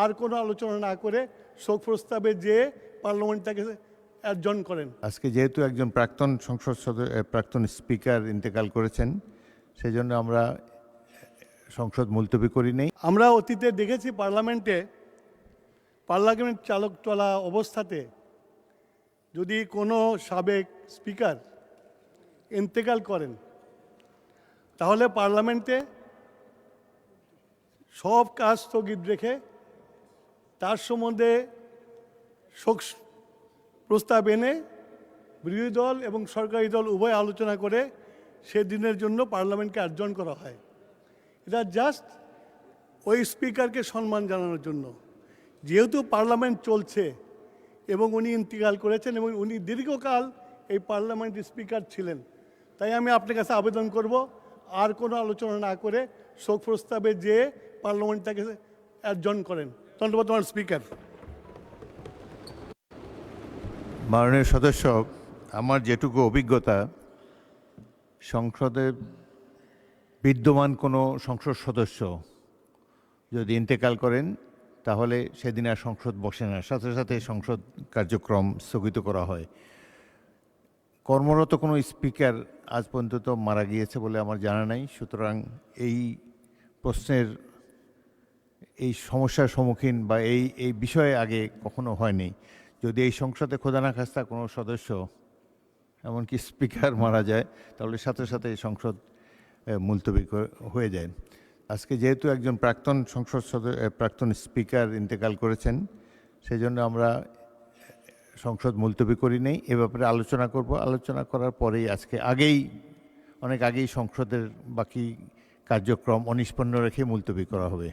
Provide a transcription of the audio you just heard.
আর কোনো আলোচনা না করে শোক প্রস্তাবে যে পার্লামেন্টটাকে অ্যাডজর্ন করেন। আজকে যেহেতু একজন প্রাক্তন সংসদ সদস্য প্রাক্তন স্পিকার ইন্তেকাল করেছেন, সেই জন্য আমরা সংসদ মুলতবি করি নেই। আমরা অতীতে দেখেছি পার্লামেন্ট চালক চলা অবস্থাতে যদি কোনো সাবেক স্পিকার ইন্তেকাল করেন তাহলে পার্লামেন্টে সব কাজ স্থগিত রেখে তার সম্বন্ধে শোক প্রস্তাব এনে বিরোধী দল এবং সরকারি দল উভয় আলোচনা করে সেদিনের জন্য পার্লামেন্টকে অ্যাডজর্ন করা হয়। এটা জাস্ট ওই স্পিকারকে সম্মান জানানোর জন্য। যেহেতু পার্লামেন্ট চলছে এবং উনি ইন্তেকাল করেছেন এবং উনি দীর্ঘকাল এই পার্লামেন্টের স্পিকার ছিলেন, তাই আমি আপনার কাছে আবেদন করব আর কোনো আলোচনা না করে শোক প্রস্তাবে যে পার্লামেন্টটাকে অ্যাডজর্ন করেন। ধন্যবাদ আমার স্পিকার। মাননীয় সদস্য, আমার যেটুকু অভিজ্ঞতা, সংসদে বিদ্যমান কোনো সংসদ সদস্য যদি ইন্তেকাল করেন তাহলে সেদিন আর সংসদ বসে না, সাথে সাথে সংসদ কার্যক্রম স্থগিত করা হয়। কর্মরত কোনো স্পিকার আজ পর্যন্ত মারা গিয়েছে বলে আমার জানা নাই। সুতরাং এই প্রশ্নের এই সমস্যার সম্মুখীন বা এই বিষয়ে আগে কখনো হয়নি। যদি এই সংসদে খোদা না খাস্তা কোনো সদস্য, এমনকি স্পিকার মারা যায়, তাহলে সাথে সাথে এই সংসদ মুলতবি হয়ে যায়। আজকে যেহেতু একজন প্রাক্তন সংসদ সদস্য প্রাক্তন স্পিকার ইন্তেকাল করেছেন, সেই জন্য আমরা সংসদ মুলতবি করি নেই। এ ব্যাপারে আলোচনা করব। আলোচনা করার পরেই অনেক আগেই সংসদের বাকি কার্যক্রম অনিষ্পন্ন রেখে মুলতবি করা হবে।